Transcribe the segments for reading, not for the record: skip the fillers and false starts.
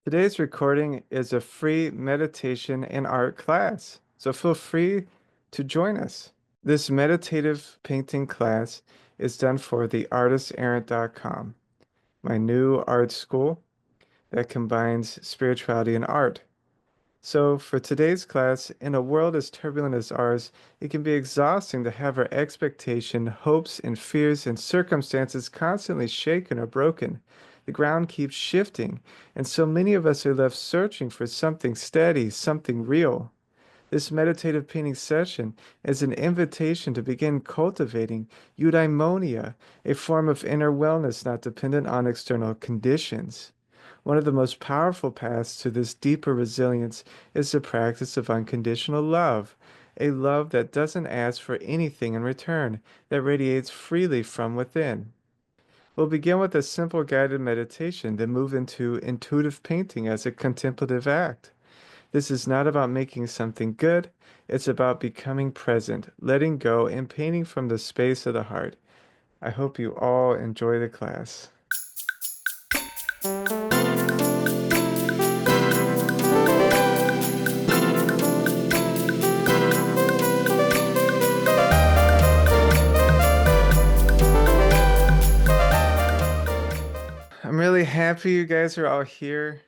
Today's recording is a free meditation and art class, so feel free to join us. This meditative painting class is done for the Artist-Errant.com, my new art school that combines spirituality and art. So, for today's class, in a world as turbulent as ours, it can be exhausting to have our expectation, hopes, and fears and circumstances constantly shaken or broken. The ground keeps shifting, and so many of us are left searching for something steady, something real. This meditative painting session is an invitation to begin cultivating eudaimonia, a form of inner wellness not dependent on external conditions. One of the most powerful paths to this deeper resilience is the practice of unconditional love, a love that doesn't ask for anything in return, that radiates freely from within. We'll begin with a simple guided meditation, then move into intuitive painting as a contemplative act. This is not about making something good, it's about becoming present, letting go, and painting from the space of the heart. I hope you all enjoy the class. I'm really happy you guys are all here.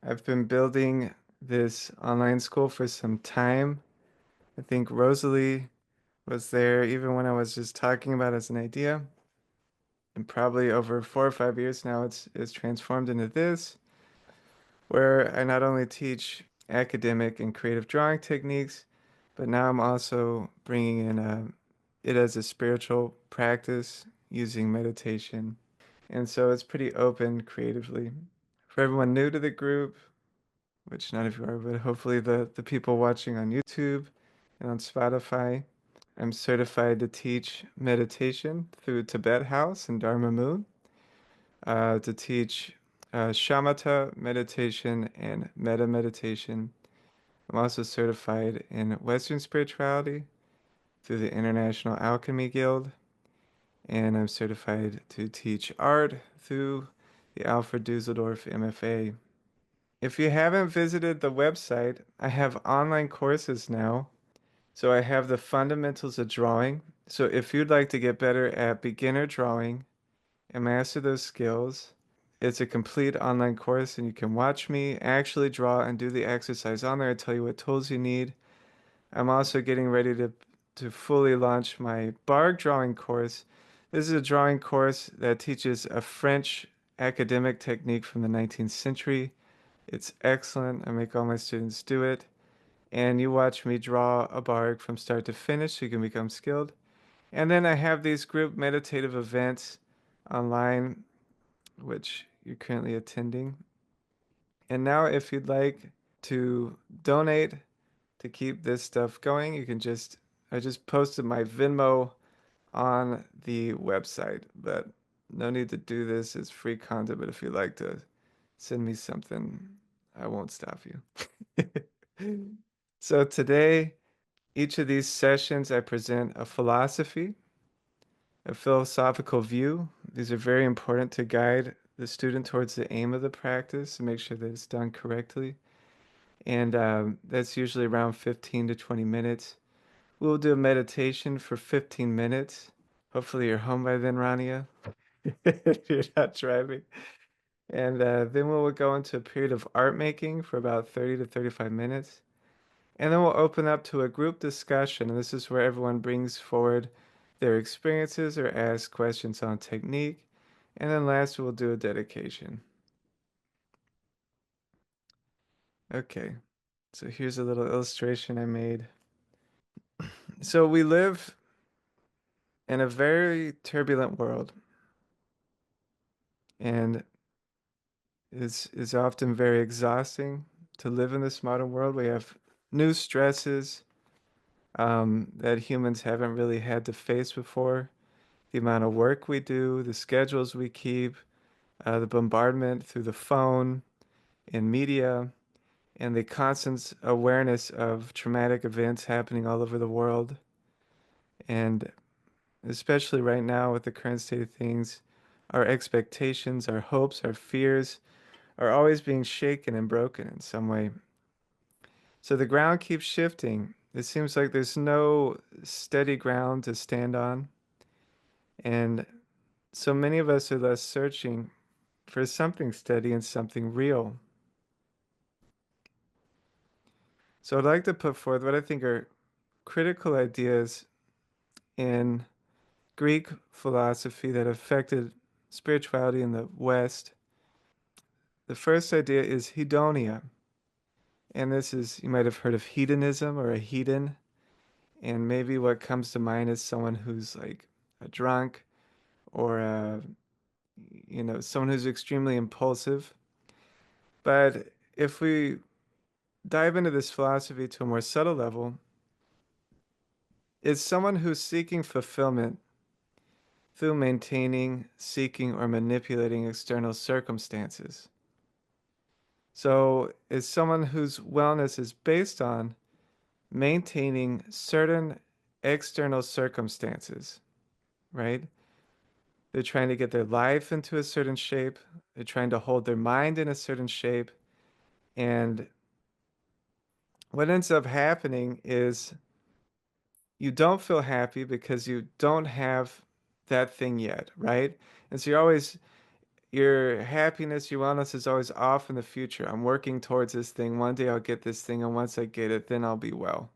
I've been building this online school for some time. I think Rosalie was there even when I was just talking about it as an idea. And probably over 4 or 5 years now, it's transformed into this, where I not only teach academic and creative drawing techniques, but now I'm also bringing in it as a spiritual practice using meditation. And so it's pretty open creatively. For everyone new to the group, which none of you are, but hopefully the people watching on YouTube and on Spotify, I'm certified to teach meditation through Tibet House and Dharma Moon, to teach shamatha meditation and metta meditation. I'm also certified in Western spirituality through the International Alchemy Guild, and I'm certified to teach art through the Alfred Dusseldorf MFA. If you haven't visited the website, I have online courses now. So I have the fundamentals of drawing. So if you'd like to get better at beginner drawing and master those skills, it's a complete online course and you can watch me actually draw and do the exercise on there. I tell you what tools you need. I'm also getting ready to fully launch my bark drawing course. This is a drawing course that teaches a French academic technique from the 19th century. It's excellent. I make all my students do it. And you watch me draw a bark from start to finish so you can become skilled. And then I have these group meditative events online, which you're currently attending. And now, if you'd like to donate to keep this stuff going, I just posted my Venmo on the website, but no need to do this. It's free content, but if you'd like to send me something, I won't stop you. So today, each of these sessions, I present a philosophy, a philosophical view. These are very important to guide the student towards the aim of the practice and make sure that it's done correctly. And that's usually around 15 to 20 minutes. We'll do a meditation for 15 minutes. Hopefully, you're home by then, Rania, if you're not driving. And then we'll go into a period of art making for about 30 to 35 minutes. And then we'll open up to a group discussion. And this is where everyone brings forward their experiences or asks questions on technique. And then last, we'll do a dedication. Okay, so here's a little illustration I made. So we live in a very turbulent world, and is often very exhausting to live in this modern world. We have new stresses that humans haven't really had to face before. The amount of work we do, the schedules we keep, the bombardment through the phone and media, and the constant awareness of traumatic events happening all over the world. And especially right now with the current state of things, our expectations, our hopes, our fears are always being shaken and broken in some way. So the ground keeps shifting. It seems like there's no steady ground to stand on. And so many of us are thus searching for something steady and something real. So I'd like to put forth what I think are critical ideas in Greek philosophy that affected spirituality in the West. The first idea is hedonia. And this is, you might have heard of hedonism or a hedon. And maybe what comes to mind is someone who's like a drunk or someone who's extremely impulsive. But if we dive into this philosophy to a more subtle level, it's someone who's seeking fulfillment through maintaining, seeking, or manipulating external circumstances. So it's someone whose wellness is based on maintaining certain external circumstances, right? They're trying to get their life into a certain shape. They're trying to hold their mind in a certain shape. And what ends up happening is you don't feel happy because you don't have that thing yet, right? And so your happiness, your wellness is always off in the future. I'm working towards this thing. One day I'll get this thing, and once I get it, then I'll be well,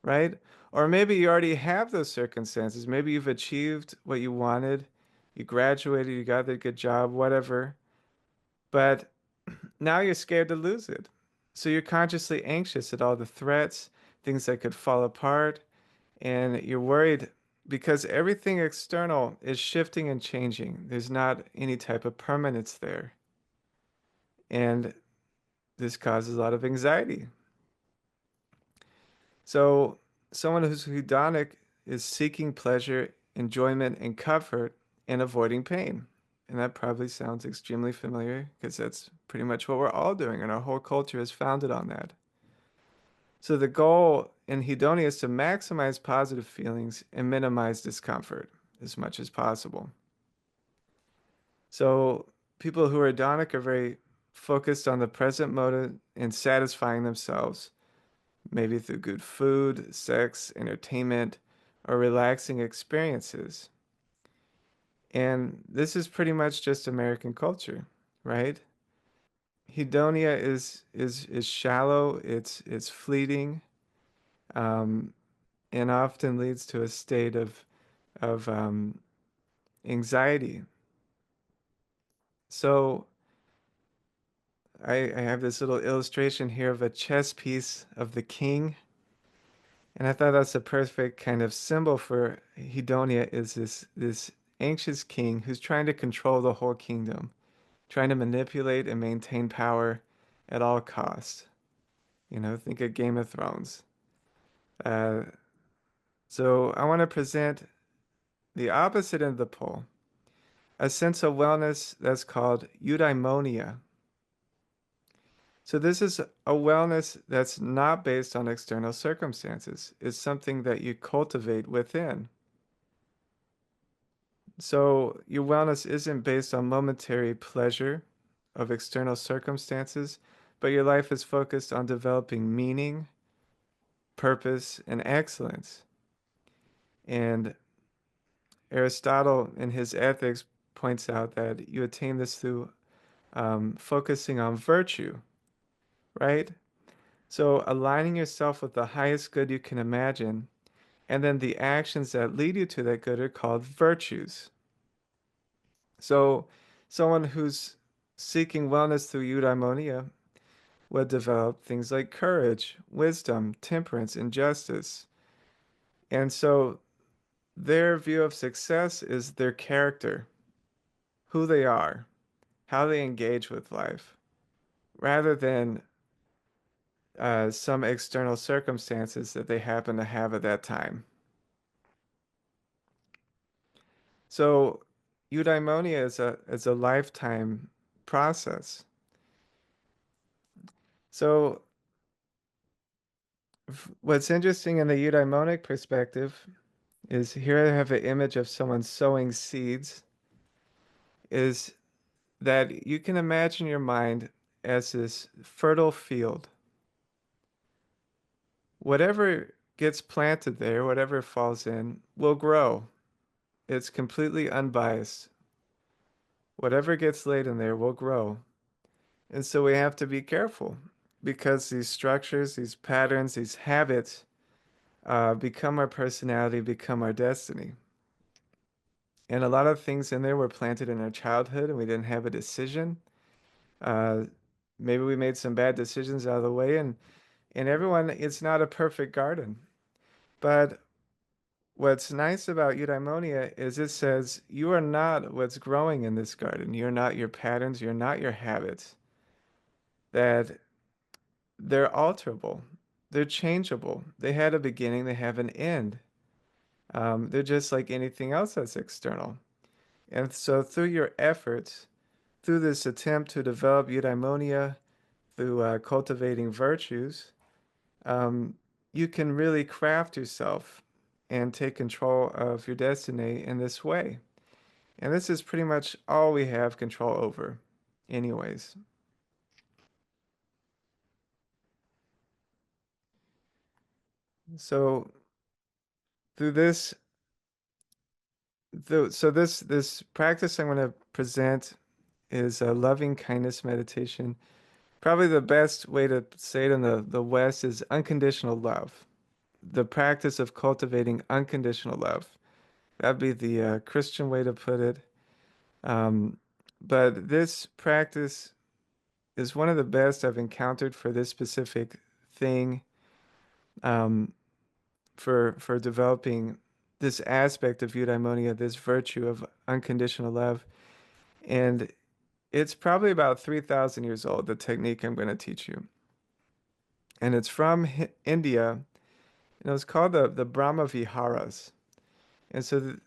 right? Or maybe you already have those circumstances. Maybe you've achieved what you wanted. You graduated, you got a good job, whatever. But now you're scared to lose it. So you're consciously anxious at all the threats, things that could fall apart, and you're worried because everything external is shifting and changing. There's not any type of permanence there. And this causes a lot of anxiety. So someone who's hedonic is seeking pleasure, enjoyment, and comfort and avoiding pain. And that probably sounds extremely familiar because that's pretty much what we're all doing, and our whole culture is founded on that. So the goal in hedonia is to maximize positive feelings and minimize discomfort as much as possible. So people who are hedonic are very focused on the present moment and satisfying themselves, maybe through good food, sex, entertainment, or relaxing experiences. And this is pretty much just American culture, right? Hedonia is shallow, it's fleeting, um, and often leads to a state of anxiety. So I have this little illustration here of a chess piece of the king, and I thought that's a perfect kind of symbol for hedonia is this anxious king who's trying to control the whole kingdom, trying to manipulate and maintain power at all costs. Think of Game of Thrones. Uh, so I want to present the opposite end of the pole, a sense of wellness that's called eudaimonia. So this is a wellness that's not based on external circumstances. It's something that you cultivate within. So your wellness isn't based on momentary pleasure of external circumstances, but your life is focused on developing meaning, purpose, and excellence. And Aristotle, in his Ethics, points out that you attain this through focusing on virtue, right? So aligning yourself with the highest good you can imagine, and then the actions that lead you to that good are called virtues. So someone who's seeking wellness through eudaimonia would develop things like courage, wisdom, temperance, and justice. And so their view of success is their character, who they are, how they engage with life, rather than some external circumstances that they happen to have at that time. So eudaimonia is a lifetime process. So what's interesting in the eudaimonic perspective is here I have an image of someone sowing seeds, is that you can imagine your mind as this fertile field. Whatever gets planted there, whatever falls in, will grow. It's completely unbiased. Whatever gets laid in there will grow. And so we have to be careful because these structures, these patterns, these habits become our personality, become our destiny. And a lot of things in there were planted in our childhood and we didn't have a decision. Uh, Maybe we made some bad decisions out of the way, and everyone, it's not a perfect garden. But what's nice about eudaimonia is it says you are not what's growing in this garden. You're not your patterns, you're not your habits. That they're alterable, they're changeable. They had a beginning, they have an end. They're just like anything else that's external. And so through your efforts, through this attempt to develop eudaimonia, through cultivating virtues, um, you can really craft yourself and take control of your destiny in this way. And this is pretty much all we have control over, anyways. So through this, so this practice I'm going to present is a loving kindness meditation. Probably the best way to say it in the West is unconditional love. The practice of cultivating unconditional love. That'd be the Christian way to put it. Um, but this practice is one of the best I've encountered for this specific thing, um, for developing this aspect of eudaimonia, this virtue of unconditional love. And it's probably about 3,000 years old, the technique I'm going to teach you. And it's from India, and it was called the Brahma Viharas. And so the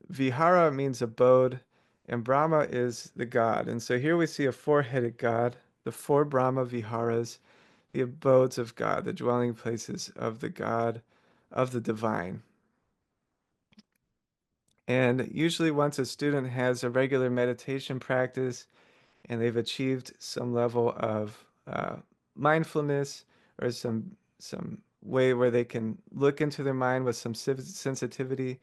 Vihara means abode, and Brahma is the god. And so here we see a four-headed god, the four Brahma Viharas, the abodes of God, the dwelling places of the God, of the divine. And usually, once a student has a regular meditation practice and they've achieved some level of mindfulness or some way where they can look into their mind with some sensitivity,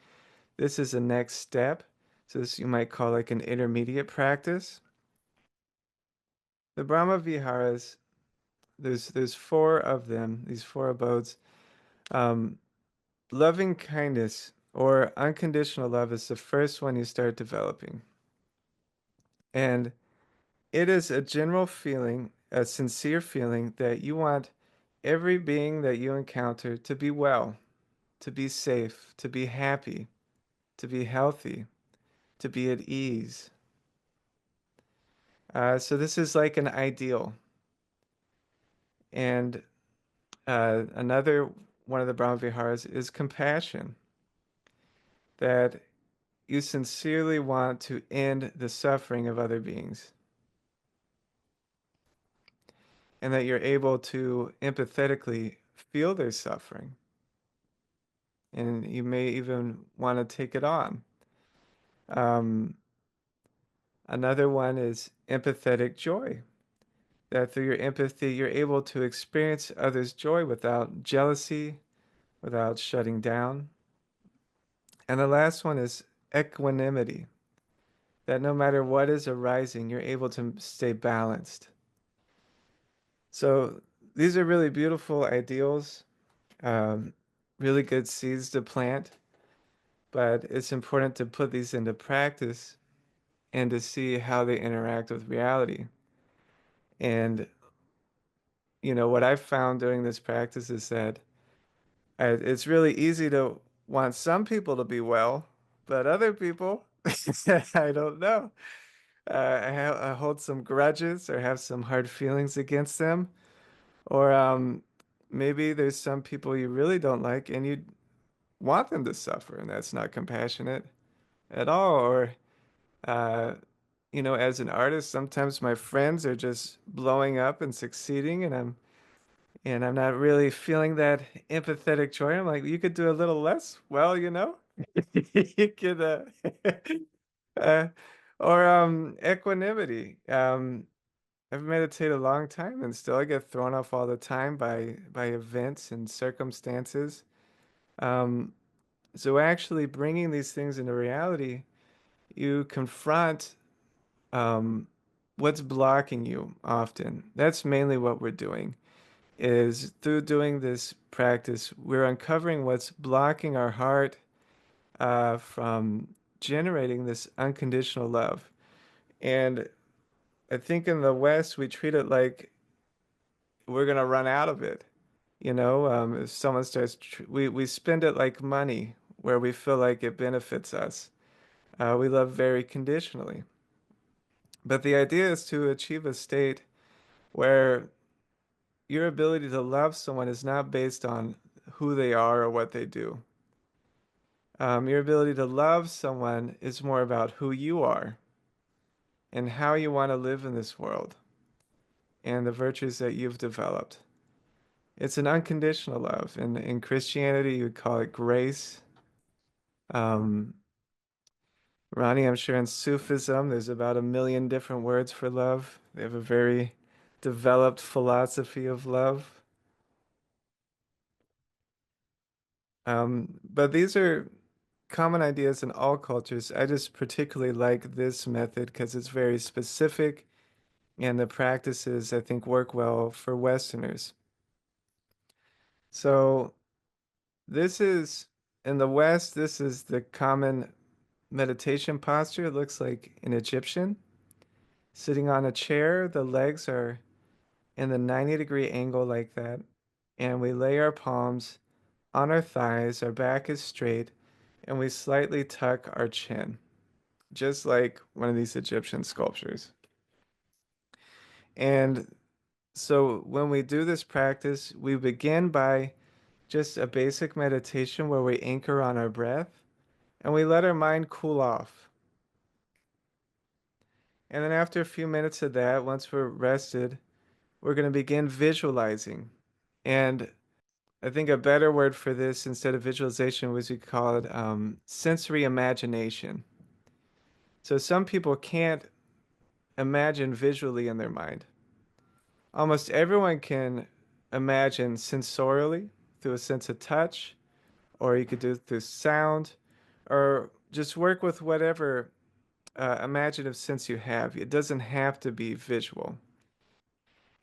this is the next step. So this you might call like an intermediate practice. The Brahma Viharas, there's four of them, these four abodes. Um, Loving kindness or unconditional love is the first one you start developing. And it is a general feeling, a sincere feeling that you want every being that you encounter to be well, to be safe, to be happy, to be healthy, to be at ease. So this is like an ideal. And another one of the Brahmaviharas is compassion, that you sincerely want to end the suffering of other beings, and that you're able to empathetically feel their suffering. And you may even want to take it on. Um, Another one is empathetic joy, that through your empathy, you're able to experience others' joy without jealousy, without shutting down. And the last one is equanimity, that no matter what is arising, you're able to stay balanced. So these are really beautiful ideals, um, really good seeds to plant, but it's important to put these into practice and to see how they interact with reality. And, what I've found during this practice is that it's really easy to want some people to be well, but other people, I don't know. I hold some grudges or have some hard feelings against them. Or maybe there's some people you really don't like and you want them to suffer, and that's not compassionate at all. Or, uh, as an artist, sometimes my friends are just blowing up and succeeding, and I'm not really feeling that empathetic joy. I'm like, you could do a little less. Well, you could uh, Or equanimity. I've meditated a long time and still I get thrown off all the time by events and circumstances. Um, so actually bringing these things into reality, you confront um, what's blocking you often. That's mainly what we're doing, is through doing this practice, we're uncovering what's blocking our heart from generating this unconditional love. And I think in the West, we treat it like we're gonna run out of it. If someone starts, we spend it like money, where we feel like it benefits us. We love very conditionally. But the idea is to achieve a state where your ability to love someone is not based on who they are or what they do. Your ability to love someone is more about who you are and how you want to live in this world and the virtues that you've developed. It's an unconditional love. In Christianity, you would call it grace. Um, Ronnie, I'm sure in Sufism, there's about 1 million different words for love. They have a very developed philosophy of love. But these are common ideas in all cultures. I just particularly like this method because it's very specific and the practices I think work well for Westerners. So this is in the West, this is the common meditation posture. It looks like an Egyptian sitting on a chair. The legs are in the 90-degree angle like that. And we lay our palms on our thighs, our back is straight, and we slightly tuck our chin, just like one of these Egyptian sculptures. And so when we do this practice, we begin by just a basic meditation where we anchor on our breath and we let our mind cool off. And then after a few minutes of that, once we're rested, we're going to begin visualizing. And I think a better word for this instead of visualization was we call it sensory imagination. So some people can't imagine visually in their mind. Almost everyone can imagine sensorially through a sense of touch, or you could do it through sound, or just work with whatever imaginative sense you have. It doesn't have to be visual.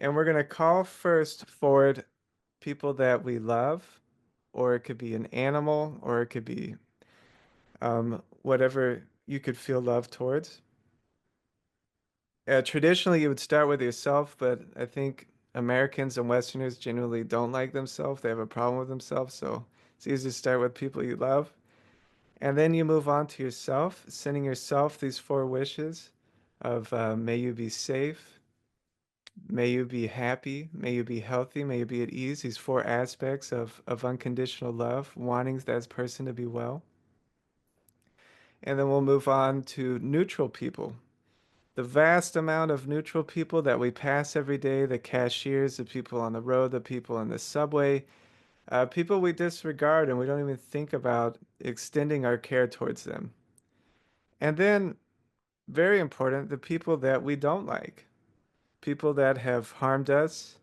And we're going to call first forward people that we love, or it could be an animal, or it could be whatever you could feel love towards. Traditionally, you would start with yourself, but I think Americans and Westerners generally don't like themselves. They have a problem with themselves, so it's easy to start with people you love. And then you move on to yourself, sending yourself these 4 wishes of may you be safe, may you be happy, may you be healthy, may you be at ease. These 4 aspects of unconditional love, wanting that person to be well. And then we'll move on to neutral people. The vast amount of neutral people that we pass every day, the cashiers, the people on the road, the people in the subway, people we disregard and we don't even think about extending our care towards them. And then, very important, the people that we don't like, people that have harmed us,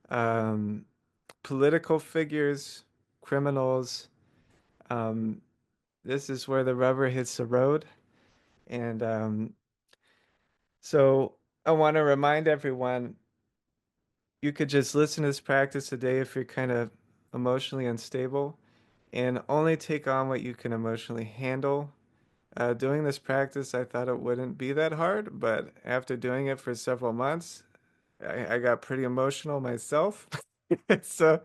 um, political figures, criminals. Um, this is where the rubber hits the road. And so I want to remind everyone you could just listen to this practice a day if you're kind of emotionally unstable and only take on what you can emotionally handle. Doing this practice, I thought it wouldn't be that hard, but after doing it for several months, I got pretty emotional myself. So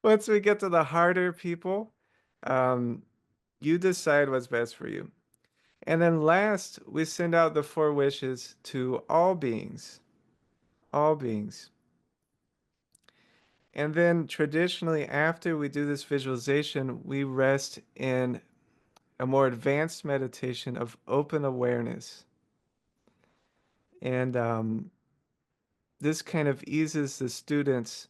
once we get to the harder people, um, you decide what's best for you. And then last, we send out the 4 wishes to all beings, all beings. And then traditionally, after we do this visualization, we rest in a more advanced meditation of open awareness. And this kind of eases the students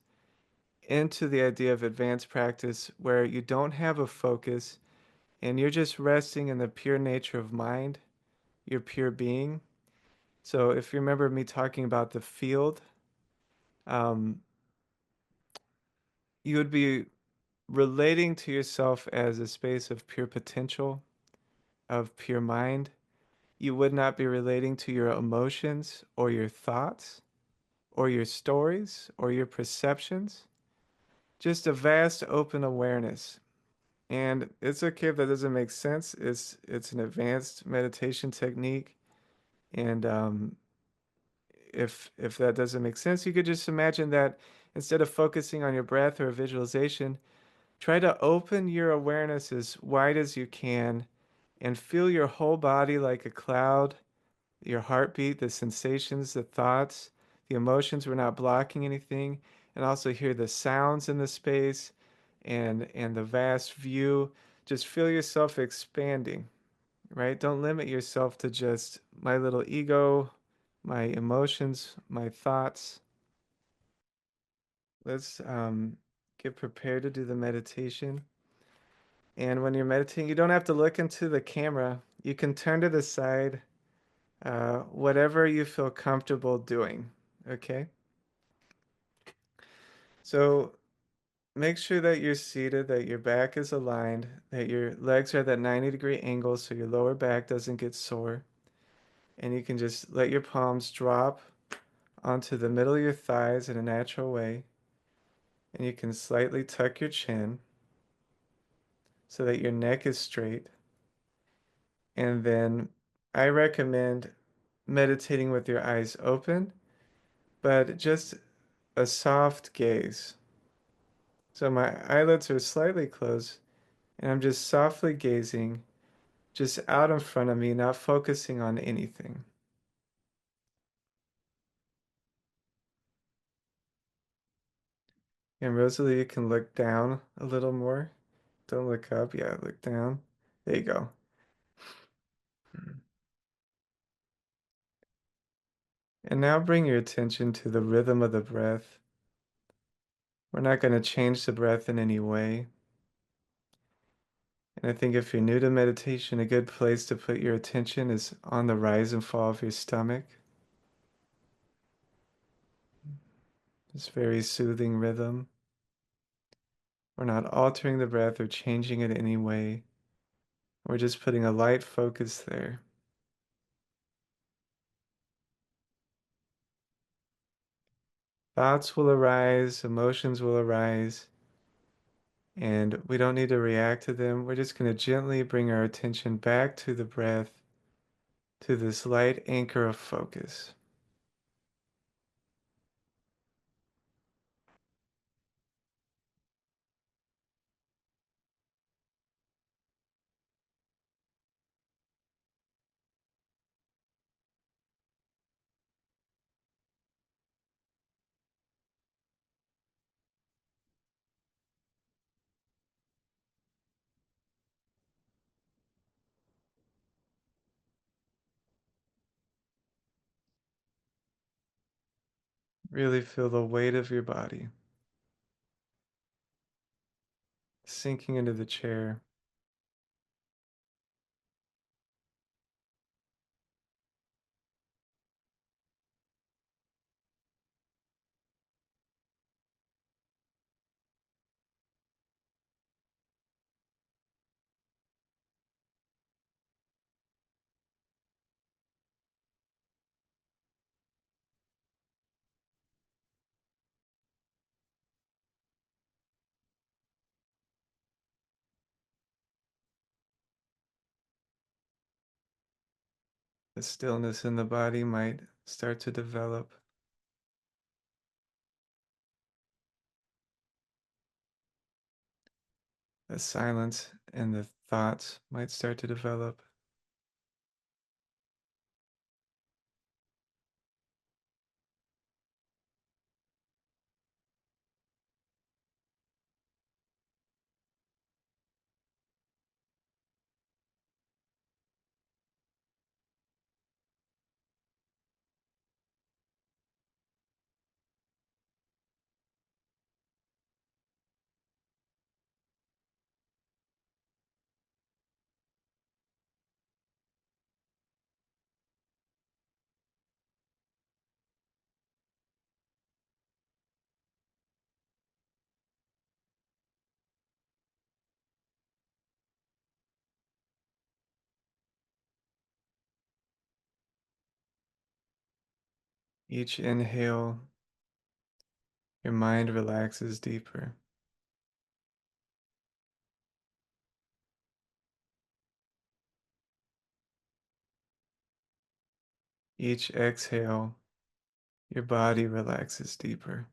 into the idea of advanced practice where you don't have a focus and you're just resting in the pure nature of mind your pure being. So if you remember me talking about the field, um, you would be relating to yourself as a space of pure potential, of pure mind. You would not be relating to your emotions or your thoughts or your stories or your perceptions. Just a vast open awareness. And it's okay if that doesn't make sense. It's an advanced meditation technique. And if that doesn't make sense, you could just imagine that instead of focusing on your breath or visualization, try to open your awareness as wide as you can and feel your whole body like a cloud, your heartbeat, the sensations, the thoughts, the emotions. We're not blocking anything. And also hear the sounds in the space and the vast view. Just feel yourself expanding, right? Don't limit yourself to just my little ego, my emotions, my thoughts. Let's get prepared to do the meditation. And when you're meditating, you don't have to look into the camera. You can turn to the side, whatever you feel comfortable doing. Okay? So make sure that you're seated, that your back is aligned, that your legs are at that 90-degree angle so your lower back doesn't get sore. And you can just let your palms drop onto the middle of your thighs in a natural way. And you can slightly tuck your chin so that your neck is straight. And then I recommend meditating with your eyes open, but just a soft gaze. So my eyelids are slightly closed, and I'm just softly gazing just out in front of me, not focusing on anything. And Rosalie, you can look down a little more. Don't look up. Yeah, look down. There you go. And now bring your attention to the rhythm of the breath. We're not going to change the breath in any way. And I think if you're new to meditation, a good place to put your attention is on the rise and fall of your stomach. This very soothing rhythm. We're not altering the breath or changing it in any way. We're just putting a light focus there. Thoughts will arise, emotions will arise, and we don't need to react to them. We're just going to gently bring our attention back to the breath, to this light anchor of focus. Really feel the weight of your body sinking into the chair. The stillness in the body might start to develop. The silence and the thoughts might start to develop. Each inhale, your mind relaxes deeper. Each exhale, your body relaxes deeper.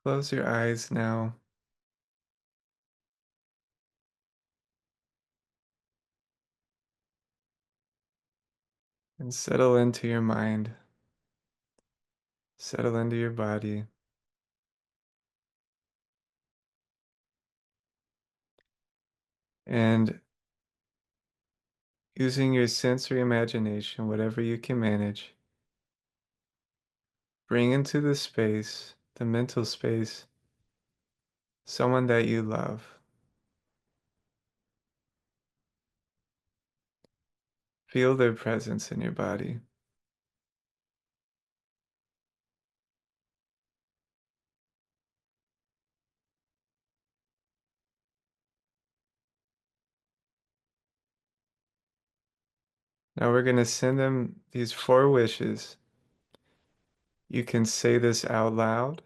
Close your eyes now and settle into your mind, settle into your body, and using your sensory imagination, whatever you can manage, bring into the space, the mental space, someone that you love. Feel their presence in your body. Now we're going to send them these 4 wishes. You can say this out loud,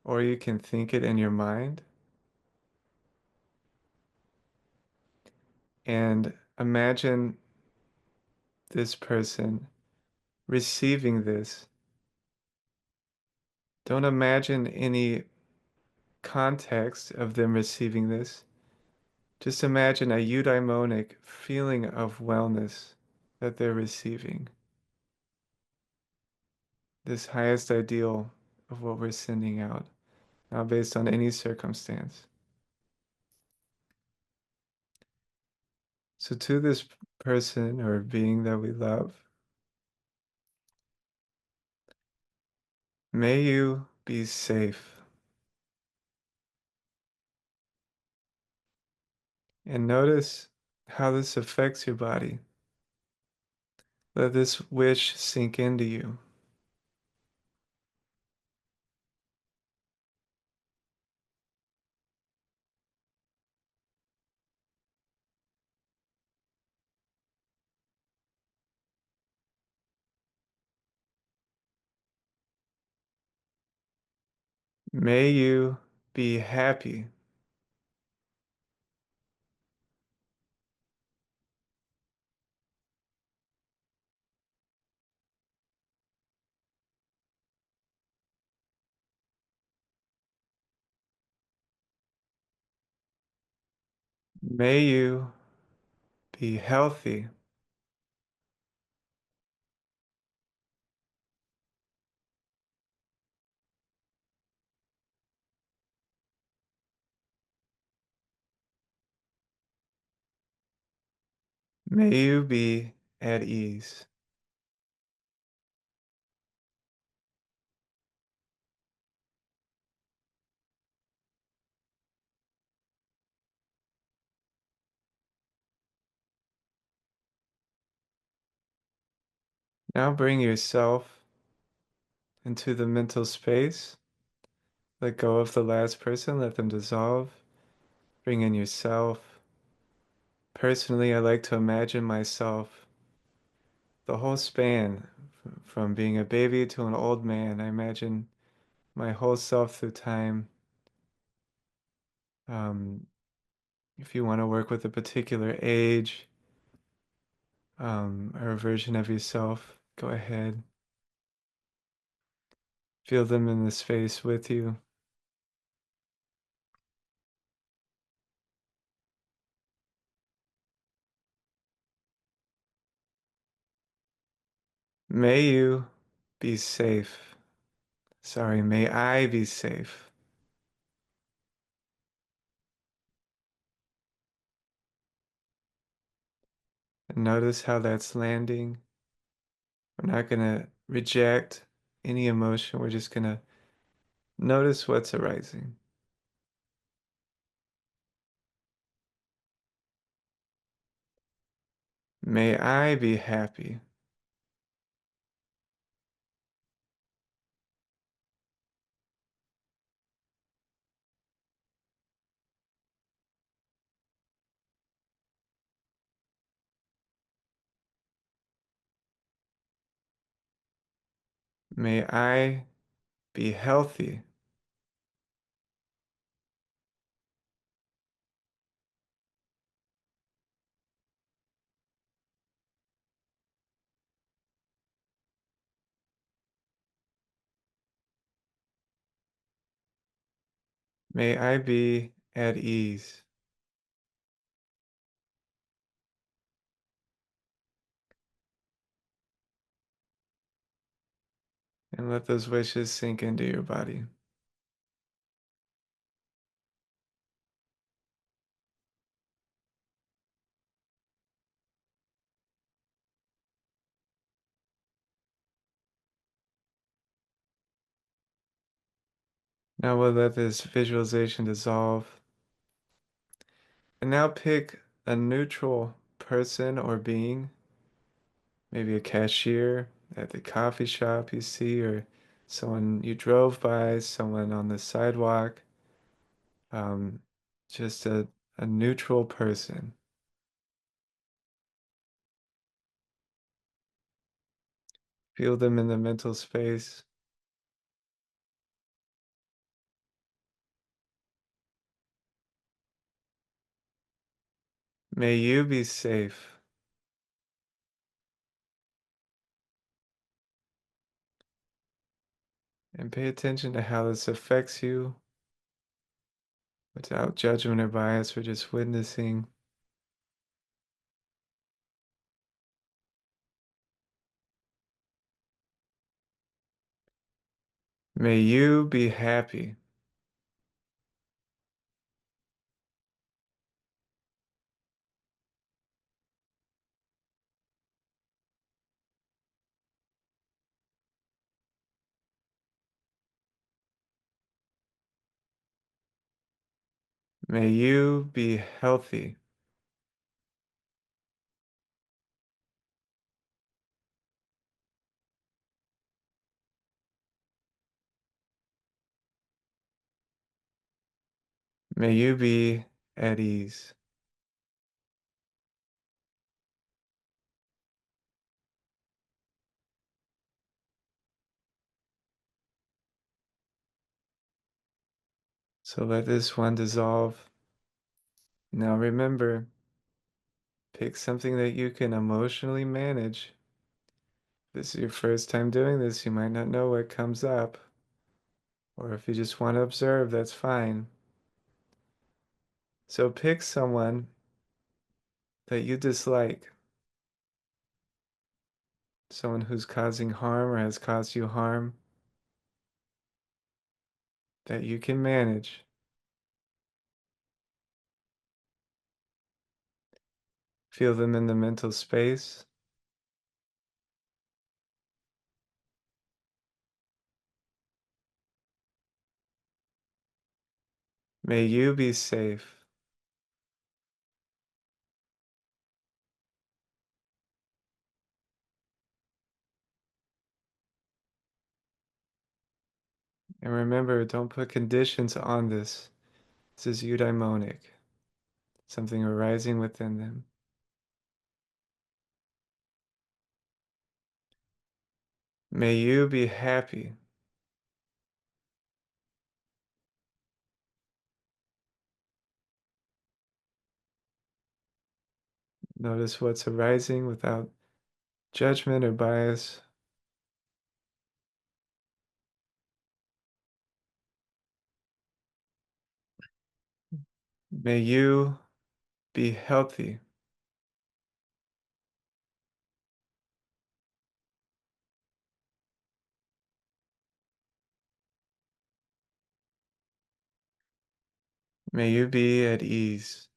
or you can think it in your mind and imagine this person receiving this. Don't imagine any context of them receiving this. Just imagine a eudaimonic feeling of wellness that they're receiving. This highest ideal of what we're sending out, not based on any circumstance. So to this person or being that we love, may you be safe. And notice how this affects your body. Let this wish sink into you. May you be happy. May you be healthy. May you be at ease. Now bring yourself into the mental space. Let go of the last person, let them dissolve. Bring in yourself. Personally, I like to imagine myself the whole span from being a baby to an old man. I imagine my whole self through time. Um, if you want to work with a particular age or a version of yourself, go ahead. Feel them in the space with you. May you be safe. Sorry, may I be safe. And notice how that's landing. We're not going to reject any emotion. We're just going to notice what's arising. May I be happy. May I be healthy. May I be at ease. And let those wishes sink into your body. Now we'll let this visualization dissolve. And now pick a neutral person or being, maybe a cashier at the coffee shop you see, or someone you drove by, someone on the sidewalk, um, just a neutral person. Feel them in the mental space. May you be safe. And pay attention to how this affects you without judgment or bias. We're just witnessing. May you be happy. May you be healthy. May you be at ease. So let this one dissolve. Now remember, pick something that you can emotionally manage. If this is your first time doing this, you might not know what comes up. Or if you just want to observe, that's fine. So pick someone that you dislike, someone who's causing harm or has caused you harm that you can manage. Feel them in the mental space. May you be safe. And remember, don't put conditions on this. This is eudaimonic, something arising within them. May you be happy. Notice what's arising without judgment or bias. May you be healthy. May you be at ease.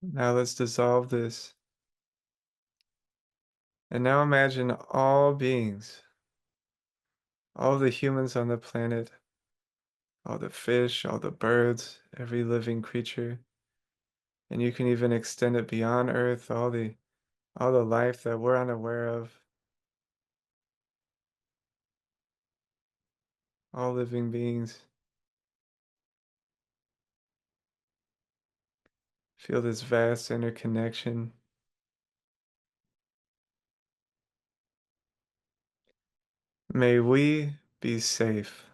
Now let's dissolve this. And now imagine all beings, all the humans on the planet, all the fish, all the birds, every living creature. And you can even extend it beyond Earth, all the life that we're unaware of, all living beings. Feel this vast interconnection. May we be safe.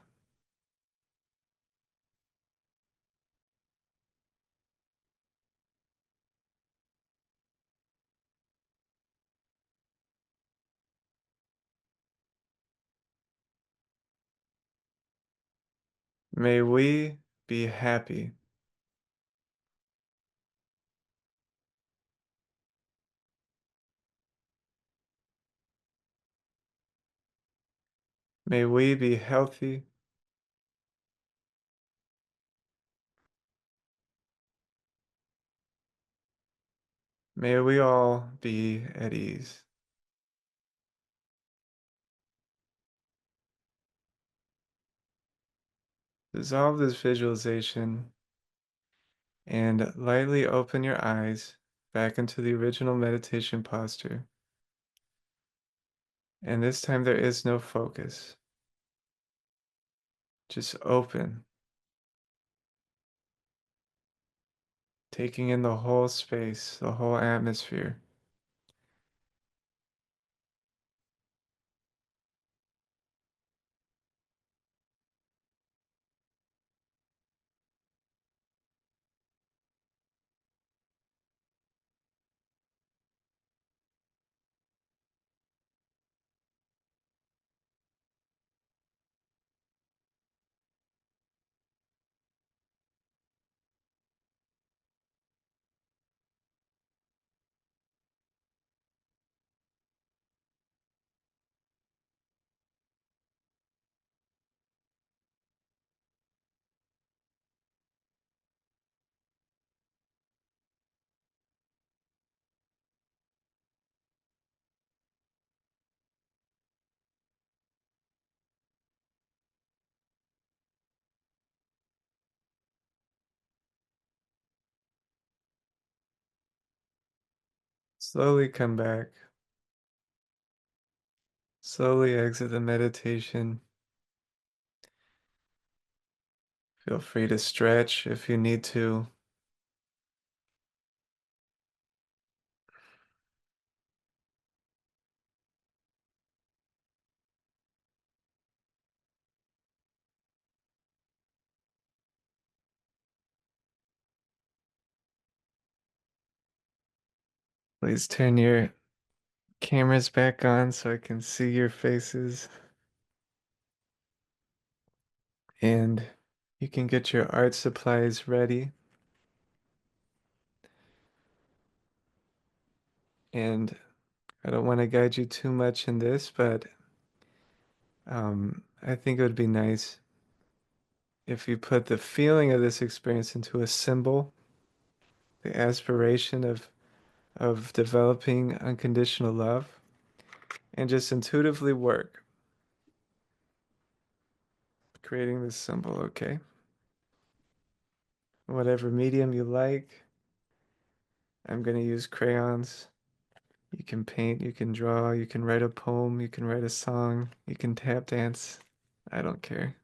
May we be happy. May we be healthy. May we all be at ease. Dissolve this visualization and lightly open your eyes back into the original meditation posture. And this time there is no focus. Just open, taking in the whole space, the whole atmosphere. Slowly come back. Slowly exit the meditation. Feel free to stretch if you need to. Please turn your cameras back on so I can see your faces. And you can get your art supplies ready. And I don't want to guide you too much in this, but I think it would be nice if you put the feeling of this experience into a symbol, the aspiration of developing unconditional love, and just intuitively work creating this symbol, okay? Whatever medium you like. I'm going to use crayons. You can paint, you can draw, you can write a poem, you can write a song, you can tap dance. I don't care.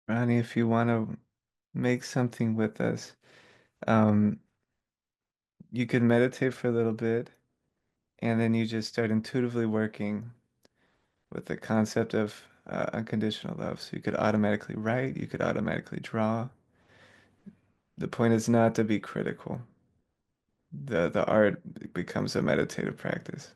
Ronnie, if you want to make something with us, um, you could meditate for a little bit and then you just start intuitively working with the concept of unconditional love. So you could automatically write, you could automatically draw. The point is not to be critical. The art becomes a meditative practice.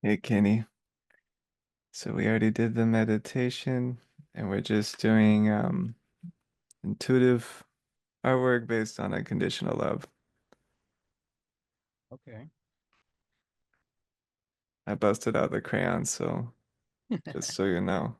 Hey, Kenny. So we already did the meditation, and we're just doing intuitive artwork based on unconditional love. Okay. I busted out the crayons, so just so you know.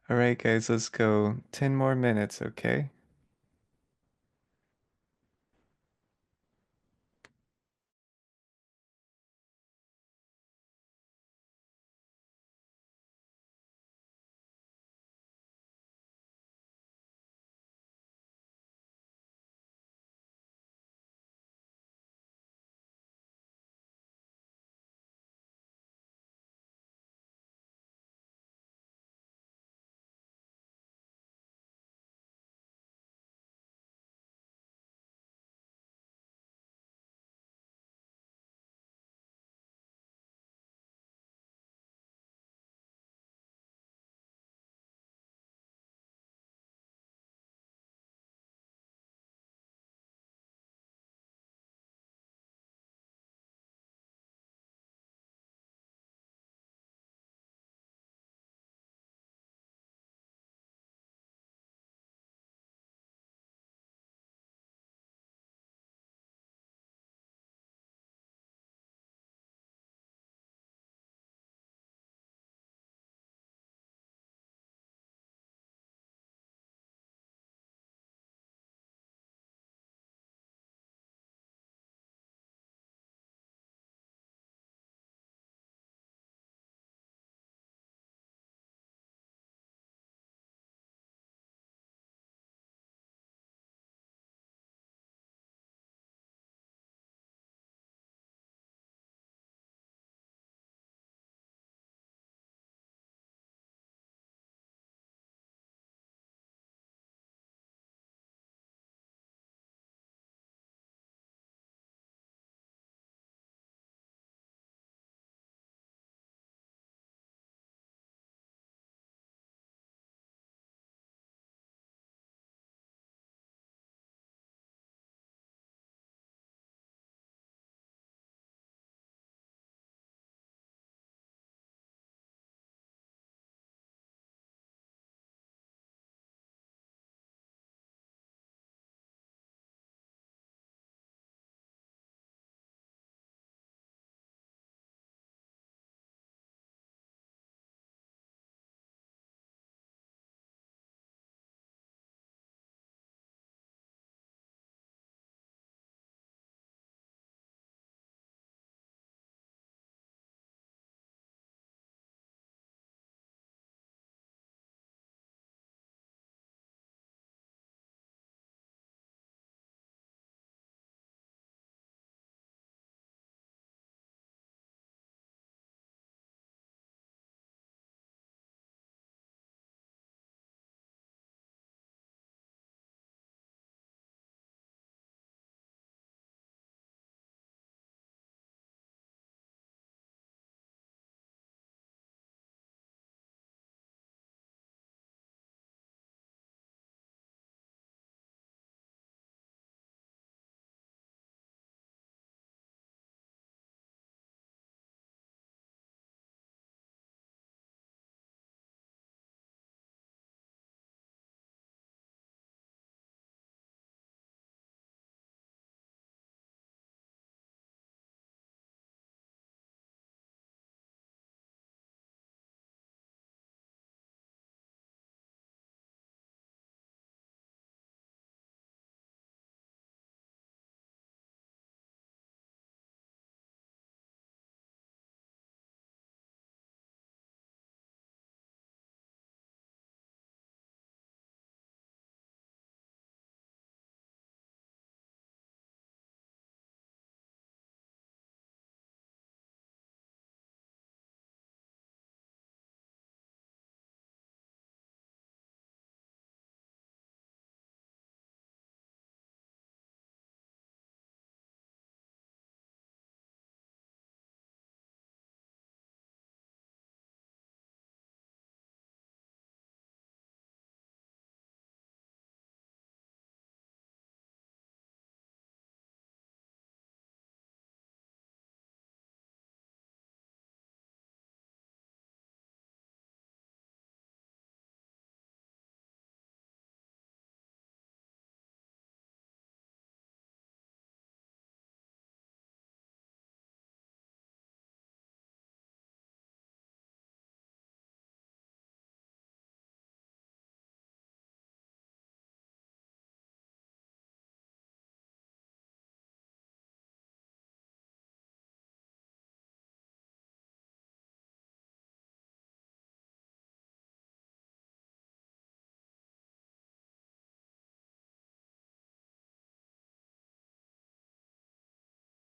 All right, guys, let's go 10 more minutes, okay?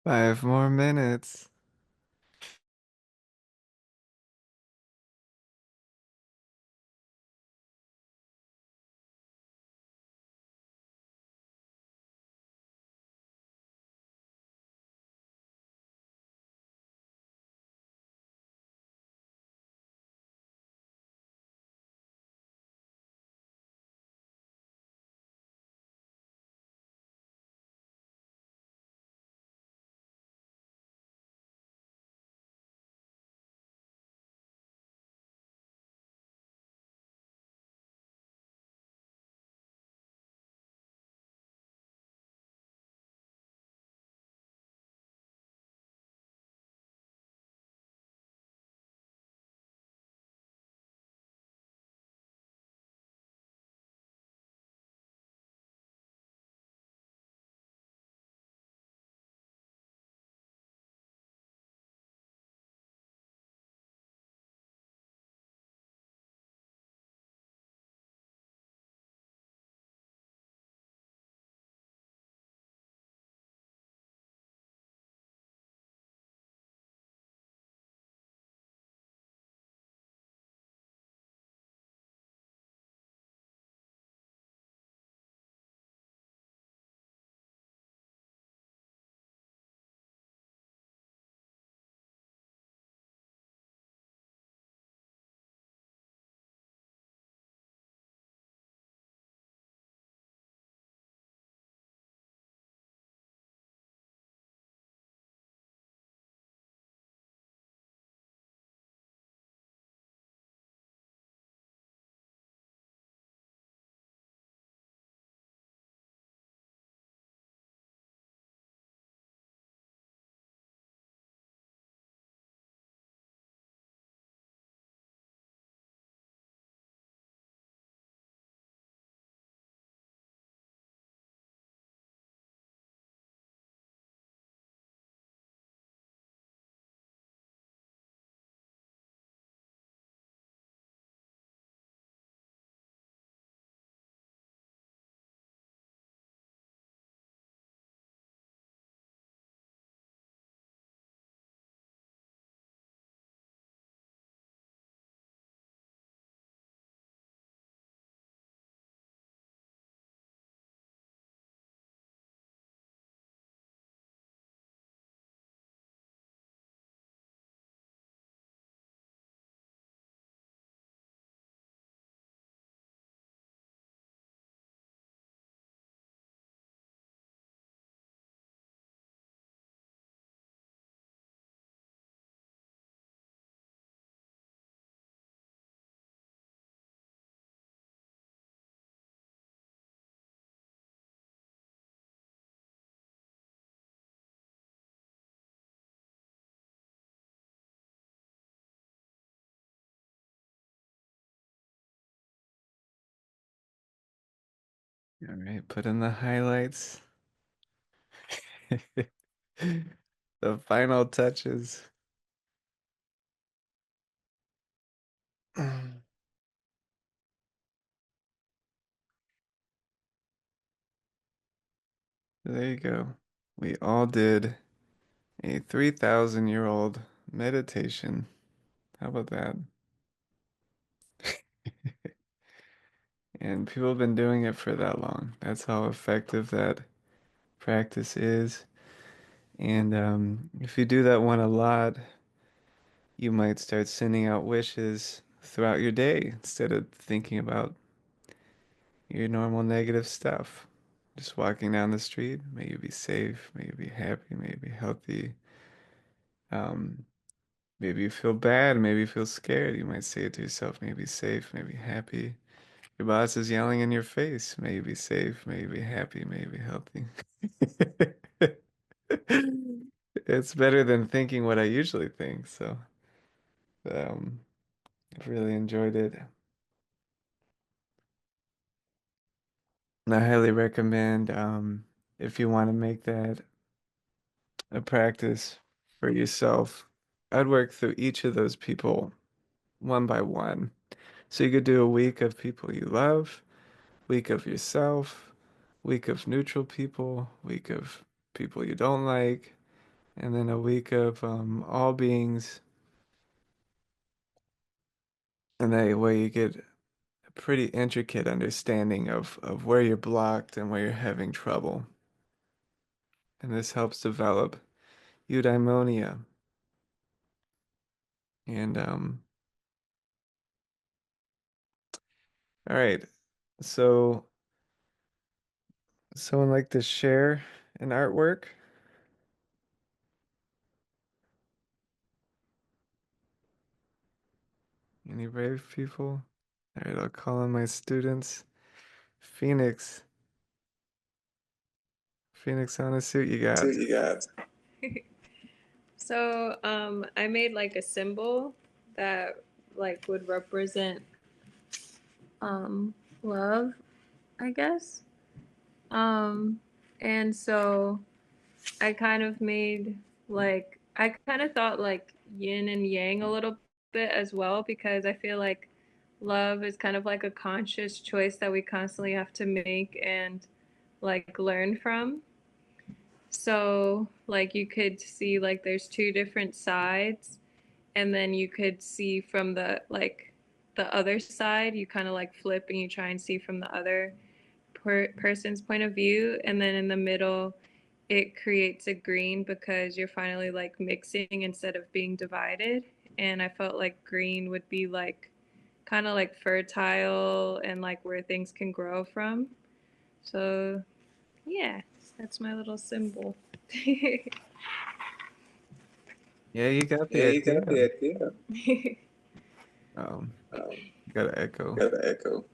5 more minutes. All right, put in the highlights. The final touches. There you go. We all did a 3,000-year-old meditation. How about that? And people have been doing it for that long. That's how effective that practice is. And if you do that one a lot, you might start sending out wishes throughout your day instead of thinking about your normal negative stuff. Just walking down the street, may you be safe, may you be happy, may you be healthy. Um, Maybe you feel bad, maybe you feel scared. You might say it to yourself, may you be safe, may you be happy. Your boss is yelling in your face, may you be safe, may you be happy, may you be healthy. It's better than thinking what I usually think, so um, I've really enjoyed it. And I highly recommend if you want to make that a practice for yourself, I'd work through each of those people one by one. So you could do a week of people you love, week of yourself, week of neutral people, week of people you don't like, and then a week of all beings, and that way you get a pretty intricate understanding of where you're blocked and where you're having trouble. And this helps develop eudaimonia. And all right, so someone like to share an artwork? Any brave people? All right, I'll call on my students. Phoenix. Phoenix on a suit you So got. you got. I made like a symbol that like would represent love, I guess. Um, and so I kind of made like I kind of thought like yin and yang a little bit as well because I feel like love is kind of like a conscious choice that we constantly have to make and like learn from. So, like you could see like there's two different sides and then you could see from the other side, you kind of like flip and you try and see from the other person's point of view and then in the middle it creates a green because you're finally like mixing instead of being divided and I felt like green would be like kind of like fertile and like where things can grow from. So yeah, that's my little symbol. Yeah, you got the Yeah, you got idea. the idea. Um, Um, got to echo. got the echo.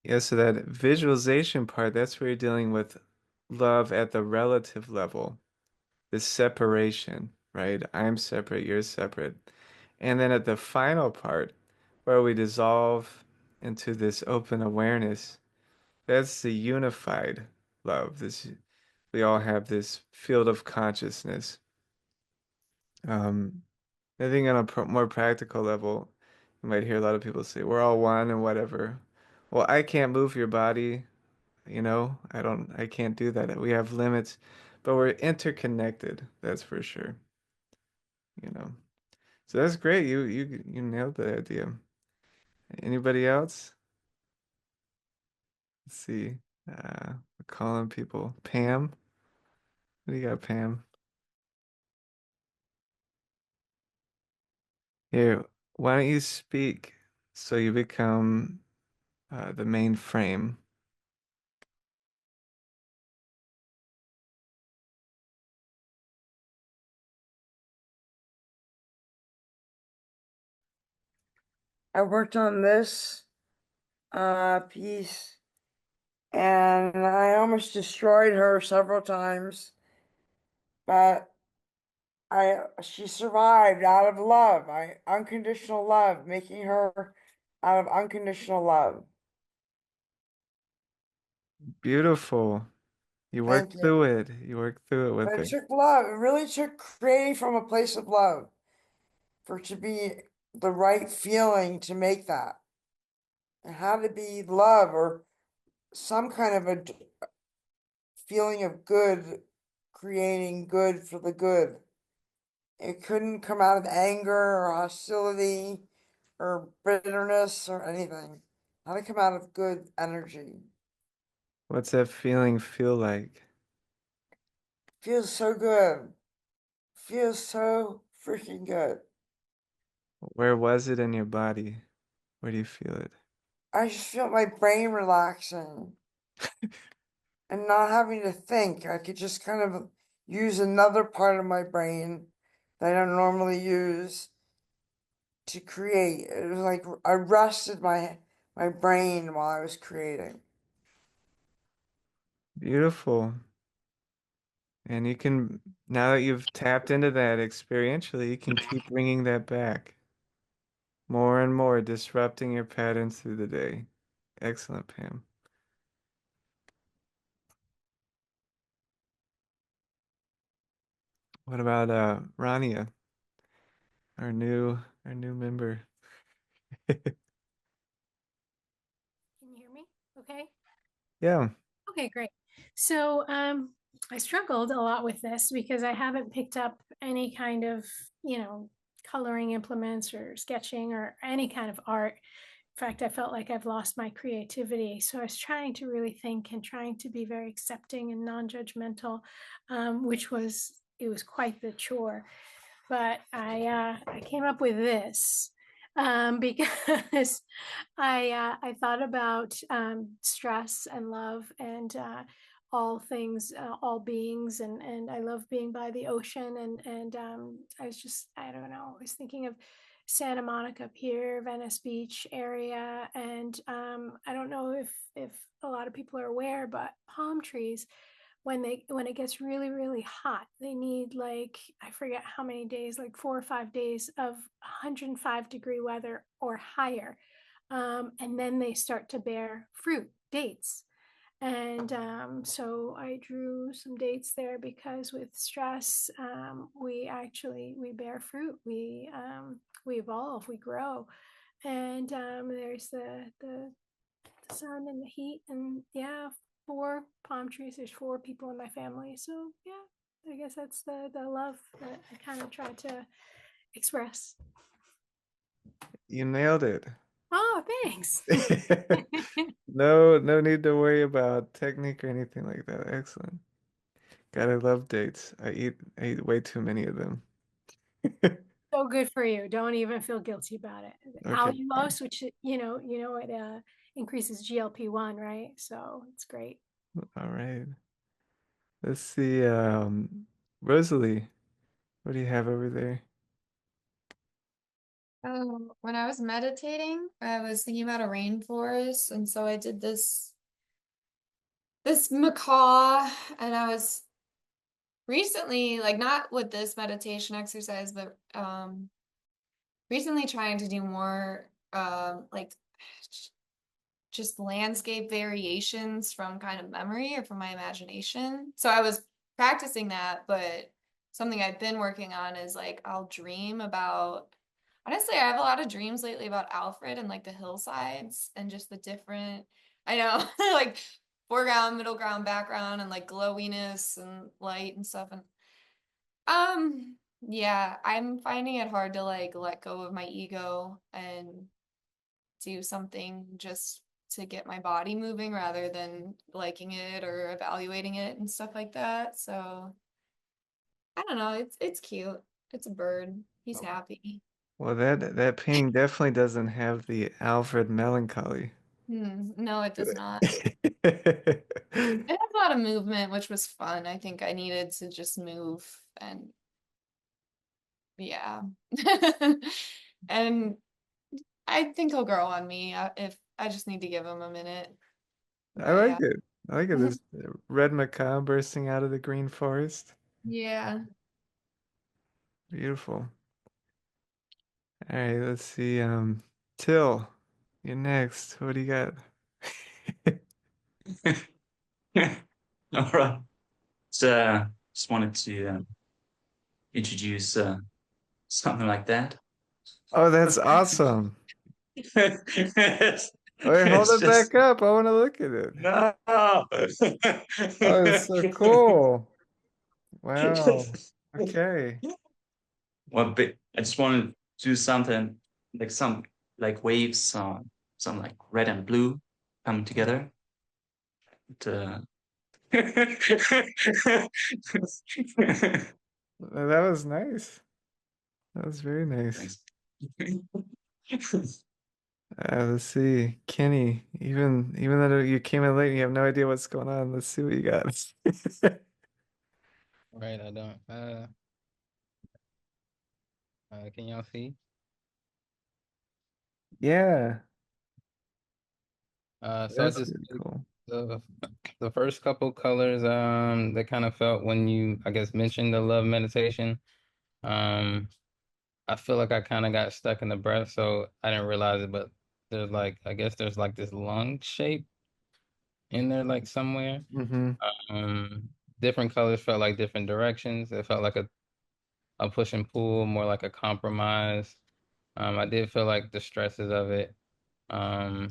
Yeah, so that visualization part, that's where you're dealing with love at the relative level, this separation, right? I'm separate, you're separate. And then at the final part, where we dissolve into this open awareness, that's the unified love. This we all have this field of consciousness. Um, I think on a more practical level, you might hear a lot of people say, we're all one and whatever. Well, I can't move your body, I can't do that. We have limits, but we're interconnected, that's for sure, you know. So that's great. You nailed the idea. Anybody else? Let's see. We're calling people. Pam? What do you got, Pam? Here, why don't you speak so you become the main frame? I worked on this piece and I almost destroyed her several times, but she survived out of love. Unconditional love, making her out of unconditional love. Beautiful. You Thank worked you. through it. You worked through it with But it her. took love. It really took creating from a place of love for it to be the right feeling to make that. It had to be love or some kind of a feeling of good, creating good for the good. It couldn't come out of anger or hostility or bitterness or anything. It had to come out of good energy. What's that feeling feel like? Feels so good. Feels so freaking good. Where was it in your body? Where do you feel it? I just feel my brain relaxing and not having to think. I could just kind of use another part of my brain that I don't normally use to create. It was like I rested my brain while I was creating. Beautiful. And you can, now that you've tapped into that experientially, you can keep bringing that back more and more, disrupting your patterns through the day. Excellent, Pam. What about Rania, our new member? Can you hear me? Okay. Yeah. Okay, great. So, I struggled a lot with this because I haven't picked up any kind of, coloring implements or sketching or any kind of art. In fact, I felt like I've lost my creativity. So I was trying to really think and trying to be very accepting and non-judgmental, which was it was quite the chore. But I came up with this because I thought about stress and love and all things, all beings, and I love being by the ocean, and I was just I don't know I was thinking of Santa Monica Pier, Venice Beach area, and I don't know if a lot of people are aware, but palm trees when it gets really really hot they need like I forget how many days, like 4 or 5 days of 105-degree weather or higher, and then they start to bear fruit, dates. And so I drew some dates there because with stress, we bear fruit, we evolve, we grow, and there's the sun and the heat, and yeah, four palm trees. There's four people in my family, so yeah, I guess that's the love that I kind of try to express. You nailed it. Oh, thanks. No, no need to worry about technique or anything like that. Excellent. Gotta love dates. I eat way too many of them. So good for you. Don't even feel guilty about it. Okay, fine. Allulose, which it increases GLP-1, right? So it's great. All right. Let's see. Rosalie, what do you have over there? When I was meditating, I was thinking about a rainforest, and so I did this macaw, and I was recently, like not with this meditation exercise, but recently trying to do more like just landscape variations from kind of memory or from my imagination. So I was practicing that, but something I've been working on is like I'll dream about, honestly, I have a lot of dreams lately about Alfred and like the hillsides and just the different, I know, like foreground, middle ground, background, and like glowiness and light and stuff. And yeah, I'm finding it hard to like let go of my ego and do something just to get my body moving rather than liking it or evaluating it and stuff like that. So I don't know, it's cute. It's a bird. He's happy. Well, that painting definitely doesn't have the Alfred melancholy. No, it does not. It has a lot of movement, which was fun. I think I needed to just move and yeah. And I think he'll grow on me if I just need to give him a minute. I But like yeah. it. I like it. This red macaw bursting out of the green forest. Yeah. Beautiful. All right, let's see. Till, you're next. What do you got? All right. So just wanted to introduce something like that. Oh, that's awesome. It's, Wait, hold it's it just back up. I want to look at it. no. Oh, it's so cool. Wow. Okay. Well, but I just wanted to do something like some like waves, some like red and blue come together. To, That was nice. That was very nice. Thanks. Let's see. Kenny, even though you came in late and you have no idea what's going on, let's see what you got. Right, I don't. Can y'all see? Yeah, So I that's just really cool. the the first couple colors that kind of felt when you I guess mentioned the love meditation. Um, I feel like I kind of got stuck in the breath, so I didn't realize it, but there's like I guess there's like this lung shape in there like somewhere. Mm-hmm. Um, Different colors felt like different directions. It felt like a push and pull, more like a compromise. I did feel like the stresses of it. Um,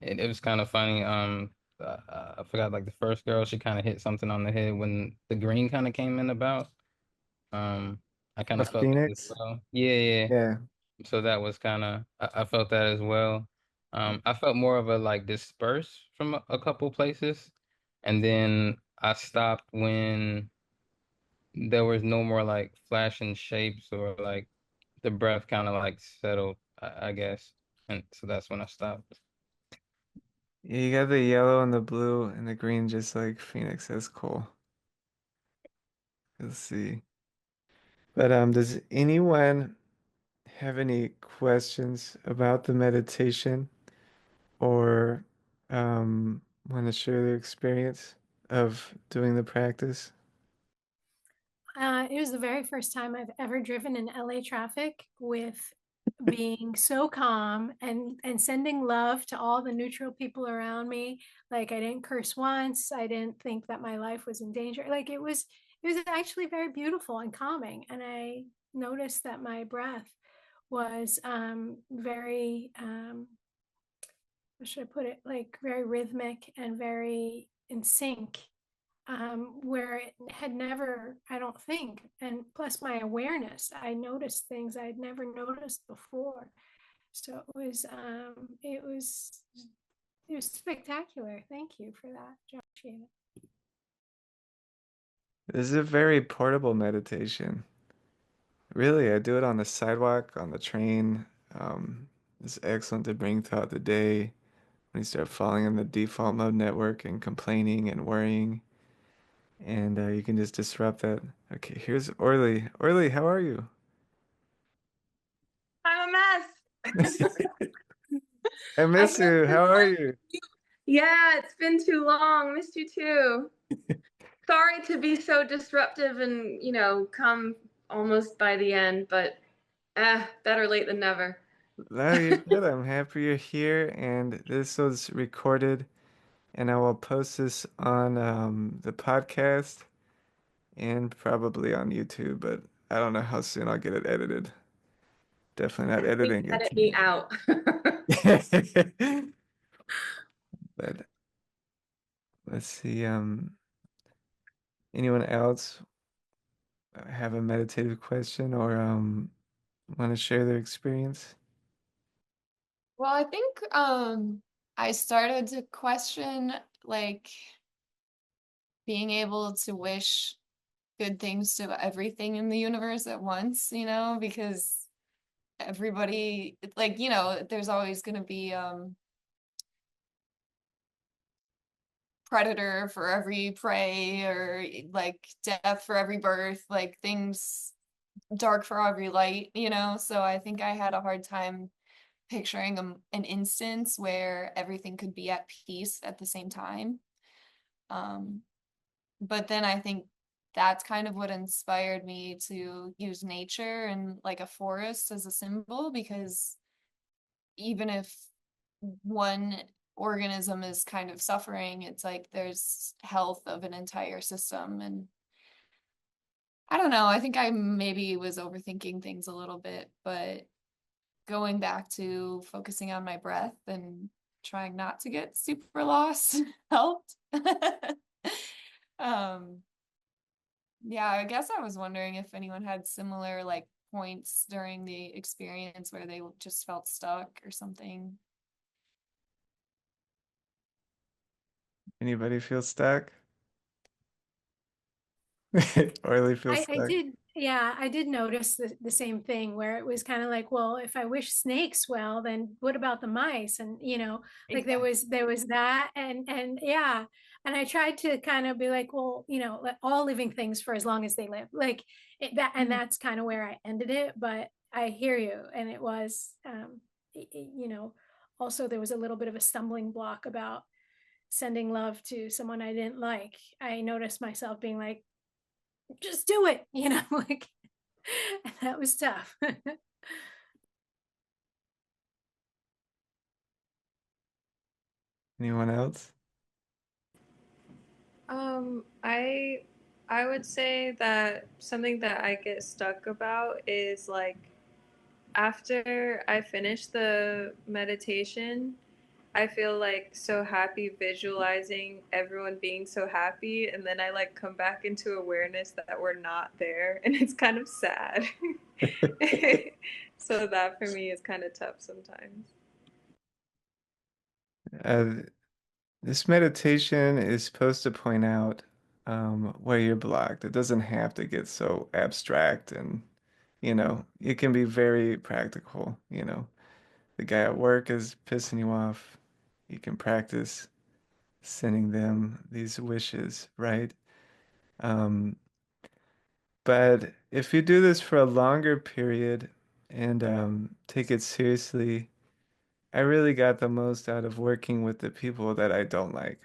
it was kind of funny. I forgot like the first girl, she kind of hit something on the head when the green kind of came in about. Um, I kind A of felt that as phoenix? well. Yeah, yeah. Yeah. So that was kind of I felt that as well. I felt more of a like disperse from a couple places, and then I stopped when there was no more like flashing shapes or like the breath kind of like settled, I guess, and so that's when I stopped. Yeah, you got the yellow and the blue and the green just like Phoenix. That's cool. Let's see. But does anyone have any questions about the meditation or want to share their experience of doing the practice? It was the very first time I've ever driven in LA traffic with being so calm and sending love to all the neutral people around me. Like I didn't curse once. I didn't think that my life was in danger. Like it was actually very beautiful and calming. And I noticed that my breath was very how should I put it? Like very rhythmic and very in sync, where it had never, I don't think, and plus my awareness, I noticed things I'd never noticed before. So it was spectacular. Thank you for that. I appreciate it. This is a very portable meditation. Really, I do it on the sidewalk, on the train. It's excellent to bring throughout the day when you start falling in the default mode network and complaining and worrying. And you can just disrupt that. Okay, here's Orly. Orly, how are you? I'm a mess. I I miss can't you. How are believe you? you. Yeah, it's been too long. Missed you too. Sorry to be so disruptive and, come almost by the end, but better late than never. No, you're good. I'm happy you're here. And this was recorded, and I will post this on the podcast and probably on YouTube, but I don't know how soon I'll get it edited. Definitely not Please editing it edit me out. tonight. But let's see. Anyone else have a meditative question or want to share their experience? Well, I think I started to question like being able to wish good things to everything in the universe at once, because everybody like, there's always going to be predator for every prey or like death for every birth, like things dark for every light, so I think I had a hard time picturing an instance where everything could be at peace at the same time. um but then I think that's kind of what inspired me to use nature and like a forest as a symbol, because even if one organism is kind of suffering, it's like there's health of an entire system. And I don't know, I think I maybe was overthinking things a little bit, but going back to focusing on my breath and trying not to get super lost helped. um yeah, I guess I was wondering if anyone had similar like points during the experience where they just felt stuck or something. Anybody feel stuck? Orly feels I stuck. did, yeah, I did notice the same thing where it was kind of like, well, if I wish snakes well, then what about the mice? And like Exactly. there was that, and yeah, and I tried to kind of be like, well, let all living things for as long as they live, like and Mhm. that's kind of where I ended it. But I hear you, and it was, also there was a little bit of a stumbling block about sending love to someone I didn't like. I noticed myself being like, just do it, like that was tough. Anyone else? I would say that something that I get stuck about is like after I finish the meditation, I feel like so happy visualizing everyone being so happy, and then I like come back into awareness that we're not there, and it's kind of sad. So that for me is kind of tough sometimes. Uh, this meditation is supposed to point out where you're blocked. It doesn't have to get so abstract and, it can be very practical. The guy at work is pissing you off. You can practice sending them these wishes, right? Um, but if you do this for a longer period and take it seriously, I really got the most out of working with the people that I don't like.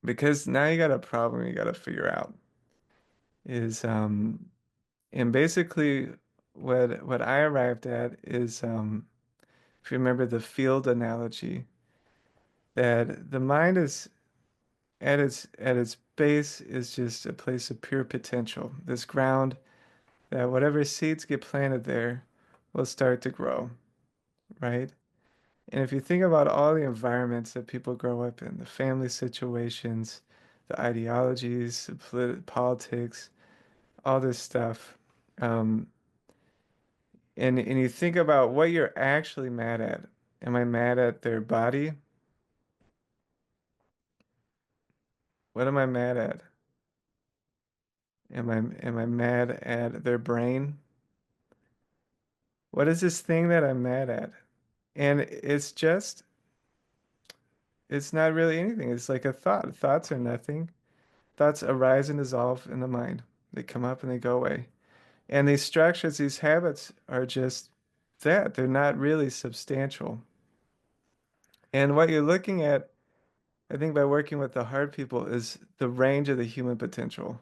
Because now you got a problem you got to figure out is and basically what I arrived at is if you remember the field analogy, that the mind is at its base is just a place of pure potential. This ground that whatever seeds get planted there will start to grow, right? And if you think about all the environments that people grow up in, the family situations, the ideologies, the politics, all this stuff, um, and you think about what you're actually mad at. Am I mad at their body? What am I mad at? Am I mad at their brain? What is this thing that I'm mad at? And it's not really anything. It's like a thought. Thoughts are nothing. Thoughts arise and dissolve in the mind. They come up and they go away. And these structures, these habits are just that. They're not really substantial. And what you're looking at, I think, by working with the hard people is the range of the human potential.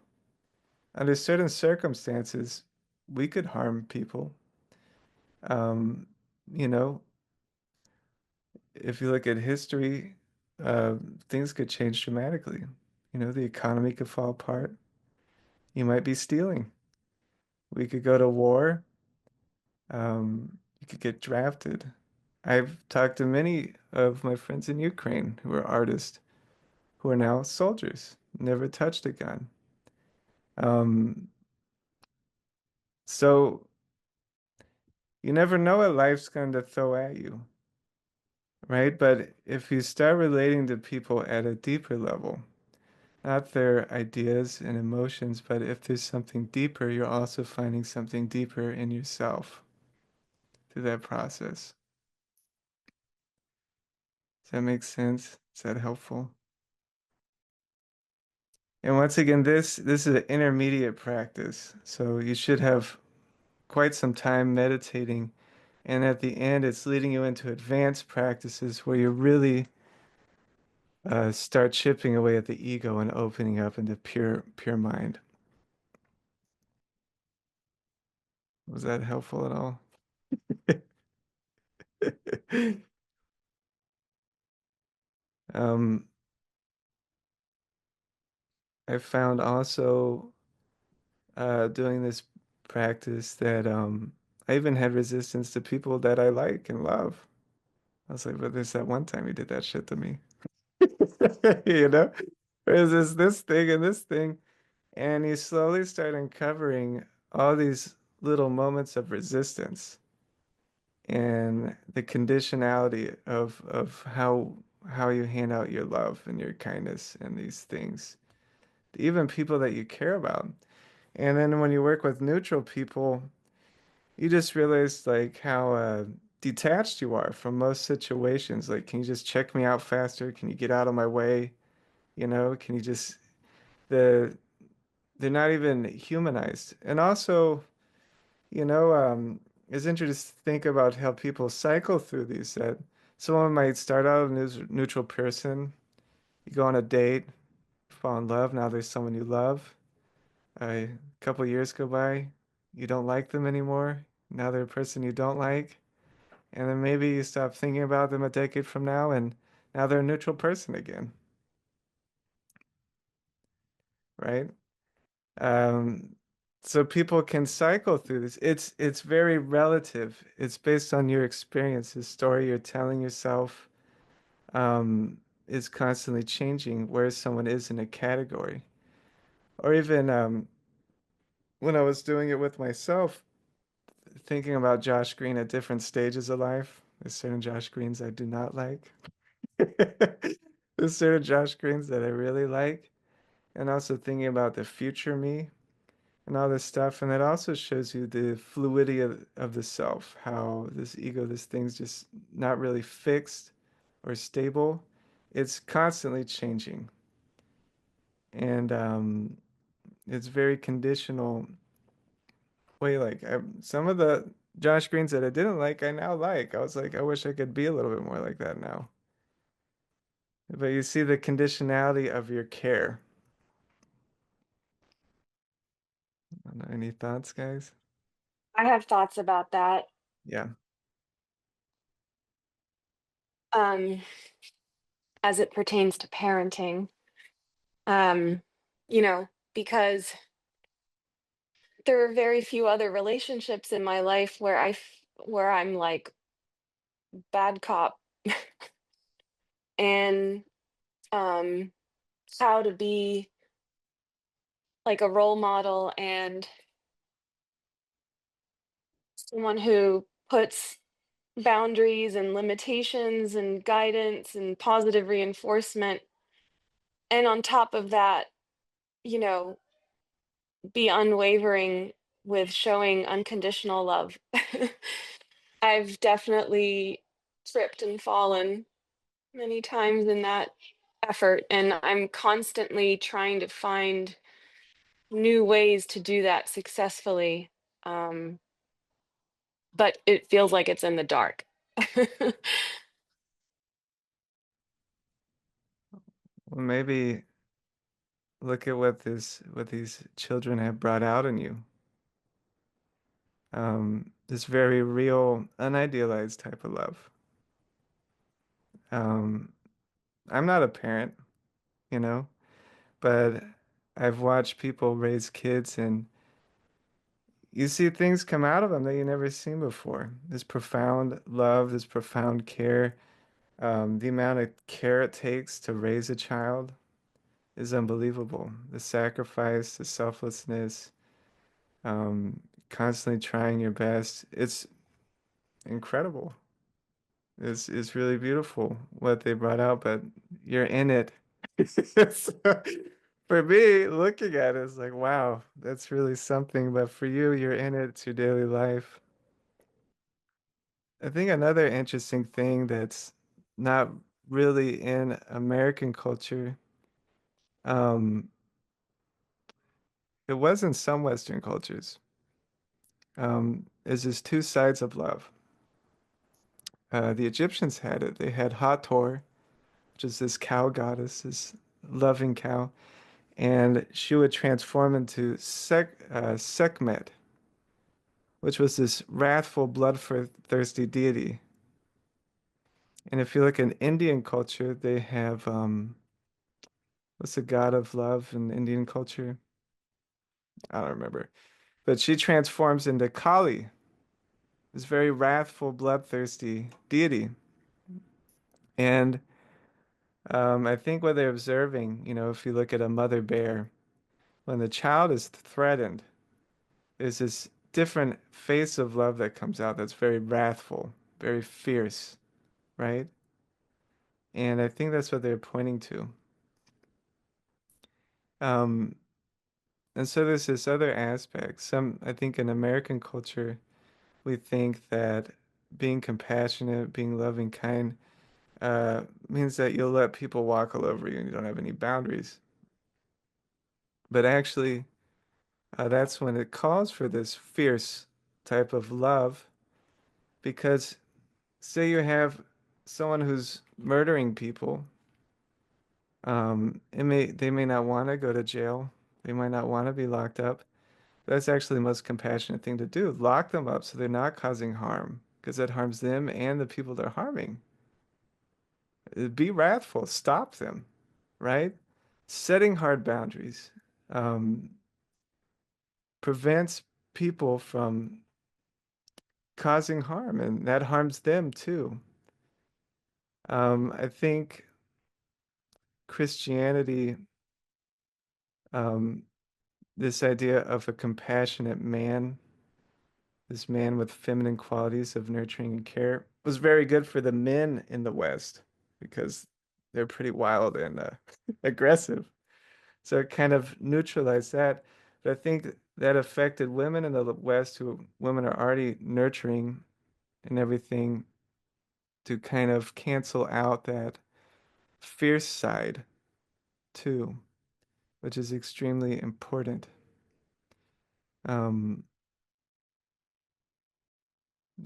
Under certain circumstances, we could harm people. Um, you know, if you look at history, uh, things could change dramatically. The economy could fall apart. You might be stealing. We could go to war. You could get drafted. I've talked to many of my friends in Ukraine who are artists who are now soldiers, never touched a gun. Um, so you never know what life's going to throw at you, right? But if you start relating to people at a deeper level, not their ideas and emotions, but if there's something deeper, you're also finding something deeper in yourself through that process. Does that make sense? Is that helpful? And once again, this is an intermediate practice. So you should have quite some time meditating. And at the end, it's leading you into advanced practices where you really start chipping away at the ego and opening up into pure mind. Was that helpful at all? Um, I found also doing this practice that I even had resistance to people that I like and love. I was like, but there's that one time you did that shit to me. You know? There's this thing and this thing. And you slowly start uncovering all these little moments of resistance and the conditionality of how you hand out your love and your kindness and these things. Even people that you care about. And then when you work with neutral people, you just realize like how detached you are from most situations. Like, can you just check me out faster? Can you get out of my way? Can you just the they're not even humanized. And also, you know, um, it's interesting to think about how people cycle through these. That someone might start out as a neutral person, you go on a date, fall in love. Now there's someone you love. A couple years go by, you don't like them anymore. Now they're a person you don't like. And then maybe you stop thinking about them a decade from now, and now they're a neutral person again, right? Um, so people can cycle through this. It's very relative. It's based on your experience, the story you're telling yourself, um, is constantly changing where someone is in a category. Or even when I was doing it with myself, thinking about Josh Green at different stages of life, there's certain Josh Greens I do not like. There's certain Josh Greens that I really like. And also thinking about the future me and all this stuff. And it also shows you the fluidity of the self, how this ego, this thing's just not really fixed or stable. It's constantly changing. And it's very conditional way. Like some of the Josh Greens that I didn't like, I now like. I was like, I wish I could be a little bit more like that now. But you see the conditionality of your care. I don't know, any thoughts, guys? I have thoughts about that. Yeah. Um, as it pertains to parenting. Um, you know, because there are very few other relationships in my life where where I'm like bad cop and um how to be like a role model and someone who puts boundaries and limitations and guidance and positive reinforcement. And on top of that, you know, be unwavering with showing unconditional love. I've definitely tripped and fallen many times in that effort, and I'm constantly trying to find new ways to do that successfully. Um, but it feels like it's in the dark. Well, maybe look at what these children have brought out in you. This very real, unidealized type of love. Um, I'm not a parent, you know, but I've watched people raise kids and you see things come out of them that you never seen before. This profound love, this profound care, the amount of care it takes to raise a child is unbelievable. The sacrifice, the selflessness, um, constantly trying your best. It's incredible. It's really beautiful what they brought out, but you're in it. So, for me, looking at it, it's like, wow, that's really something. But for you, you're in it. It's your daily life. I think another interesting thing that's not really in American culture, um, it was in some Western cultures, is this two sides of love. The Egyptians had it. They had Hathor, which is this cow goddess, this loving cow, and she would transform into Sekhmet, which was this wrathful, bloodthirsty deity. And if you look in Indian culture, they have what's the god of love in Indian culture? I don't remember. But she transforms into Kali, this very wrathful, bloodthirsty deity. And I think what they're observing, you know, if you look at a mother bear, when the child is threatened, there's this different face of love that comes out that's very wrathful, very fierce, right? And I think that's what they're pointing to. Um, and so there's this other aspect. I think in American culture, we think that being compassionate, being loving, kind, means that you'll let people walk all over you and you don't have any boundaries. But actually, that's when it calls for this fierce type of love, because say you have someone who's murdering people, they may not want to go to jail. They might not want to be locked up. That's actually the most compassionate thing to do. Lock them up so they're not causing harm, because that harms them and the people they're harming. Be wrathful, stop them, right? Setting hard boundaries um, prevents people from causing harm, and that harms them too. I think Christianity, um, this idea of a compassionate man, this man with feminine qualities of nurturing and care, was very good for the men in the West because they're pretty wild and aggressive. So it kind of neutralized that. But I think that affected women in the West, who women are already nurturing and everything, to kind of cancel out that fierce side too, which is extremely important. Um,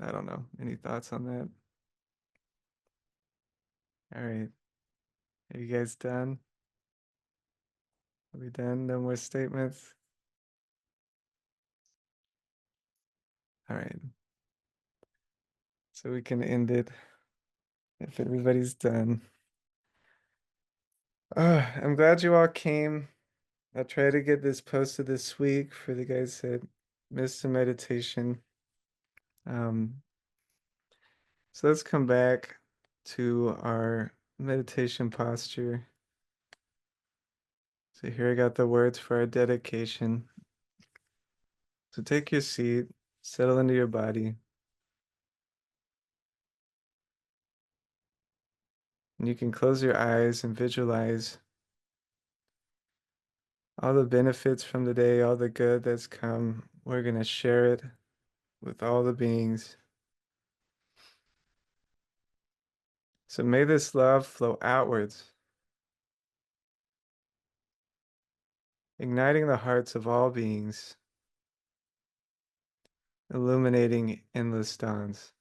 I don't know. Any thoughts on that? All right. Are you guys done? Are we done? No more statements? All right. So we can end it if everybody's done. I'm glad you all came. I'll try to get this posted this week for the guys that missed the meditation. Um, so let's come back to our meditation posture. So here I got the words for our dedication. So take your seat, settle into your body, and you can close your eyes and visualize all the benefits from the day, all the good that's come. We're going to share it with all the beings. So may this love flow outwards, igniting the hearts of all beings, illuminating endless dawns.